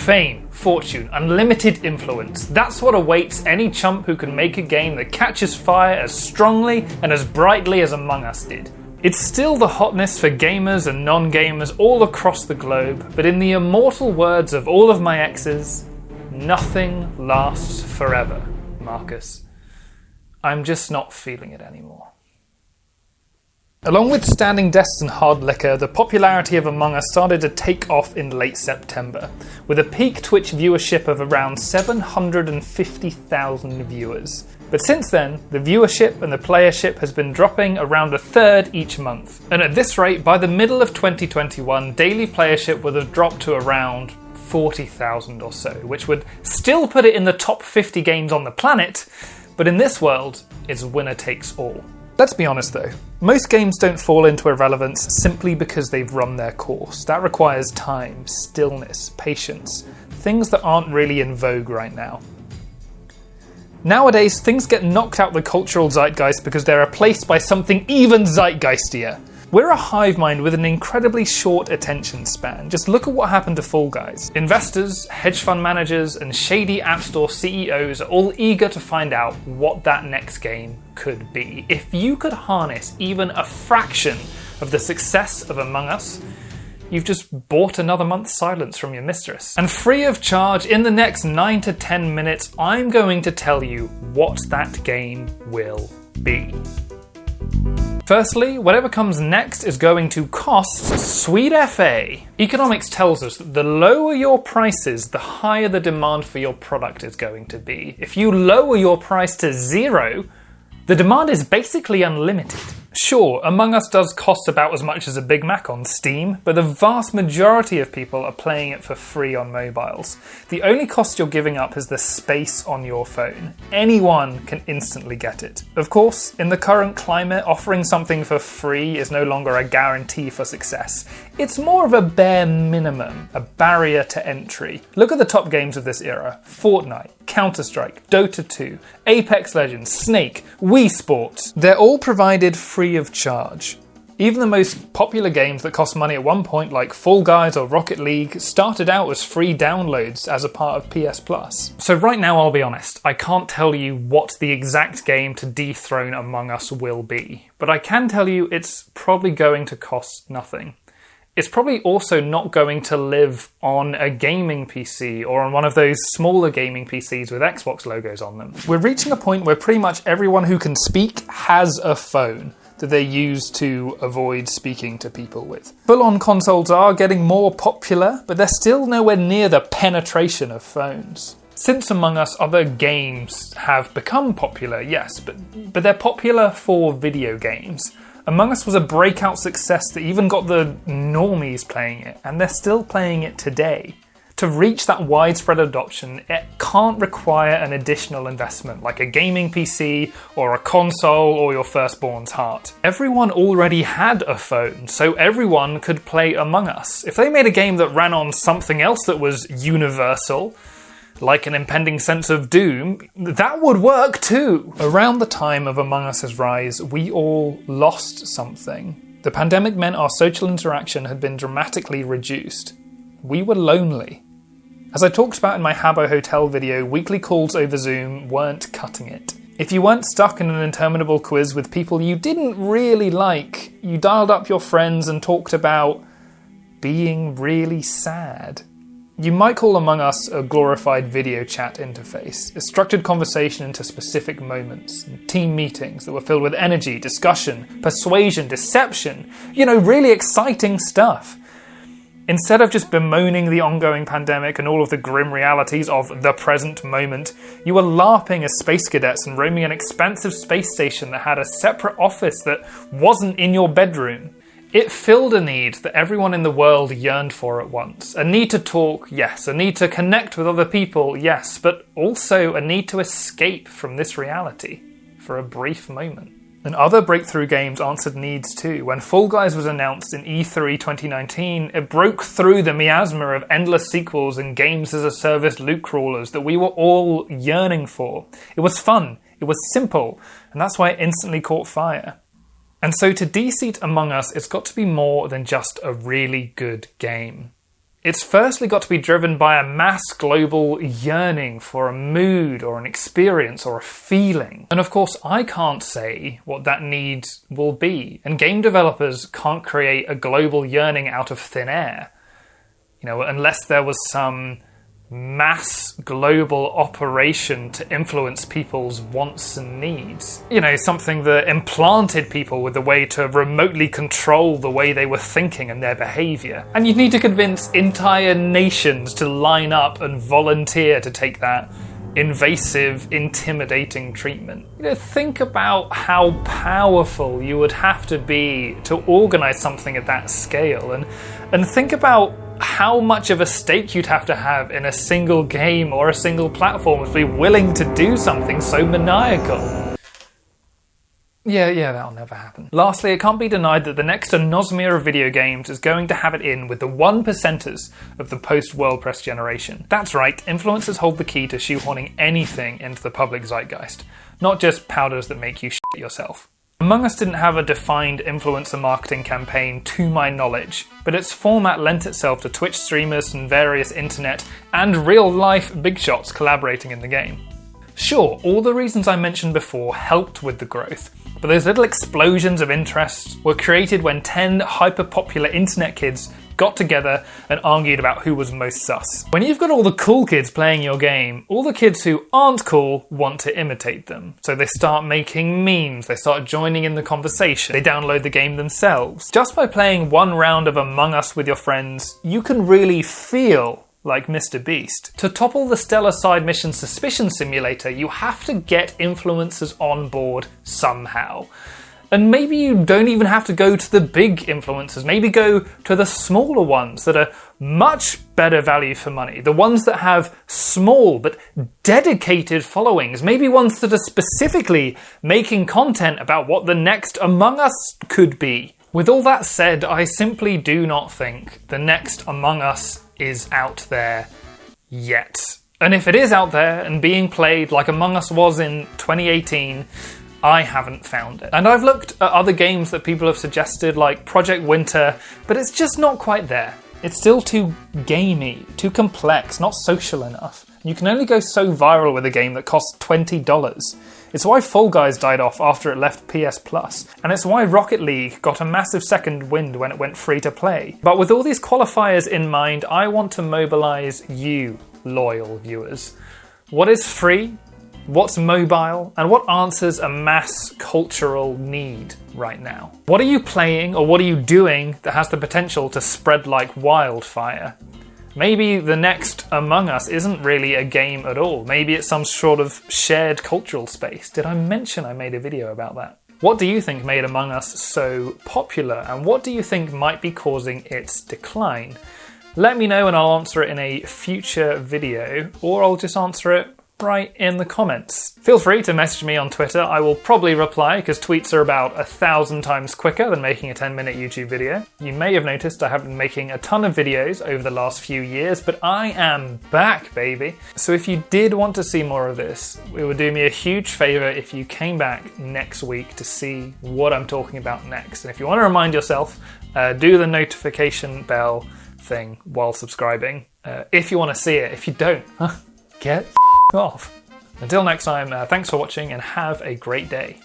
Fame, fortune, unlimited influence. That's what awaits any chump who can make a game that catches fire as strongly and as brightly as Among Us did. It's still the hotness for gamers and non-gamers all across the globe, but in the immortal words of all of my exes, nothing lasts forever, Marcus. I'm just not feeling it anymore. Along with standing desks and hard liquor, the popularity of Among Us started to take off in late September, with a peak Twitch viewership of around 750,000 viewers. But since then, the viewership and the playership has been dropping around a third each month. And at this rate, by the middle of 2021, daily playership would have dropped to around 40,000 or so, which would still put it in the top 50 games on the planet, but in this world, it's winner takes all. Let's be honest though, most games don't fall into irrelevance simply because they've run their course. That requires time, stillness, patience, things that aren't really in vogue right now. Nowadays, things get knocked out the cultural zeitgeist because they're replaced by something even zeitgeistier. We're a hive mind with an incredibly short attention span. Just look at what happened to Fall Guys. Investors, hedge fund managers, and shady app store CEOs are all eager to find out what that next game could be. If you could harness even a fraction of the success of Among Us, you've just bought another month's silence from your mistress. And free of charge, in the next 9 to 10 minutes, I'm going to tell you what that game will be. Firstly, whatever comes next is going to cost sweet FA. Economics tells us that the lower your prices, the higher the demand for your product is going to be. If you lower your price to 0, the demand is basically unlimited. Sure, Among Us does cost about as much as a Big Mac on Steam, but the vast majority of people are playing it for free on mobiles. The only cost you're giving up is the space on your phone. Anyone can instantly get it. Of course, in the current climate, offering something for free is no longer a guarantee for success. It's more of a bare minimum, a barrier to entry. Look at the top games of this era: Fortnite, Counter-Strike, Dota 2, Apex Legends, Snake, Wii Sports. They're all provided free of charge. Even the most popular games that cost money at one point, like Fall Guys or Rocket League, started out as free downloads as a part of PS Plus. So right now, I'll be honest, I can't tell you what the exact game to dethrone Among Us will be, but I can tell you it's probably going to cost nothing. It's probably also not going to live on a gaming PC or on one of those smaller gaming PCs with Xbox logos on them. We're reaching a point where pretty much everyone who can speak has a phone that they use to avoid speaking to people with. Full-on consoles are getting more popular, but they're still nowhere near the penetration of phones. Since Among Us, other games have become popular, yes, but they're popular for video games. Among Us was a breakout success that even got the normies playing it, and they're still playing it today. To reach that widespread adoption, it can't require an additional investment like a gaming PC or a console or your firstborn's heart. Everyone already had a phone, so everyone could play Among Us. If they made a game that ran on something else that was universal, like an impending sense of doom, that would work too. Around the time of Among Us's rise, we all lost something. The pandemic meant our social interaction had been dramatically reduced. We were lonely. As I talked about in my Habbo Hotel video, weekly calls over Zoom weren't cutting it. If you weren't stuck in an interminable quiz with people you didn't really like, you dialed up your friends and talked about being really sad. You might call Among Us a glorified video chat interface, a structured conversation into specific moments, and team meetings that were filled with energy, discussion, persuasion, deception, really exciting stuff. Instead of just bemoaning the ongoing pandemic and all of the grim realities of the present moment, you were LARPing as space cadets and roaming an expansive space station that had a separate office that wasn't in your bedroom. It filled a need that everyone in the world yearned for at once. A need to talk, yes. A need to connect with other people, yes. But also a need to escape from this reality for a brief moment. And other breakthrough games answered needs too. When Fall Guys was announced in E3 2019, it broke through the miasma of endless sequels and games-as-a-service loot crawlers that we were all yearning for. It was fun, it was simple, and that's why it instantly caught fire. And so to de-seat Among Us, it's got to be more than just a really good game. It's firstly got to be driven by a mass global yearning for a mood or an experience or a feeling. And of course, I can't say what that need will be. And game developers can't create a global yearning out of thin air. You know, unless there was some mass global operation to influence people's wants and needs. You know, something that implanted people with a way to remotely control the way they were thinking and their behaviour. And you'd need to convince entire nations to line up and volunteer to take that invasive, intimidating treatment. You know, think about how powerful you would have to be to organise something at that scale, and think about how much of a stake you'd have to have in a single game or a single platform to be willing to do something so maniacal. Yeah, that'll never happen. Lastly, it can't be denied that the next anosmia of video games is going to have it in with the 1%ers of the post-WordPress generation. That's right, influencers hold the key to shoehorning anything into the public zeitgeist, not just powders that make you shit yourself. Among Us didn't have a defined influencer marketing campaign to my knowledge, but its format lent itself to Twitch streamers and various internet and real-life big shots collaborating in the game. Sure, all the reasons I mentioned before helped with the growth, but those little explosions of interest were created when 10 hyper-popular internet kids got together and argued about who was most sus. When you've got all the cool kids playing your game, all the kids who aren't cool want to imitate them. So they start making memes, they start joining in the conversation, they download the game themselves. Just by playing one round of Among Us with your friends, you can really feel like Mr. Beast. To topple the stellar side mission Suspicion Simulator, you have to get influencers on board somehow. And maybe you don't even have to go to the big influencers. Maybe go to the smaller ones that are much better value for money. The ones that have small but dedicated followings. Maybe ones that are specifically making content about what the next Among Us could be. With all that said, I simply do not think the next Among Us is out there yet. And if it is out there and being played like Among Us was in 2018, I haven't found it. And I've looked at other games that people have suggested, like Project Winter, but it's just not quite there. It's still too gamey, too complex, not social enough. You can only go so viral with a game that costs $20. It's why Fall Guys died off after it left PS Plus, and it's why Rocket League got a massive second wind when it went free to play. But with all these qualifiers in mind, I want to mobilise you, loyal viewers. What is free? What's mobile, and what answers a mass cultural need right now? What are you playing or what are you doing that has the potential to spread like wildfire? Maybe the next Among Us isn't really a game at all. Maybe it's some sort of shared cultural space. Did I mention I made a video about that? What do you think made Among Us so popular, and what do you think might be causing its decline? Let me know and I'll answer it in a future video, or I'll just answer it right in the comments. Feel free to message me on Twitter. I will probably reply because tweets are about 1,000 times quicker than making a 10-minute YouTube video. You may have noticed I have been making a ton of videos over the last few years, but I am back, baby. So if you did want to see more of this, it would do me a huge favour if you came back next week to see what I'm talking about next. And if you want to remind yourself, do the notification bell thing while subscribing. If you want to see it. If you don't, get off. Until next time, thanks for watching and have a great day.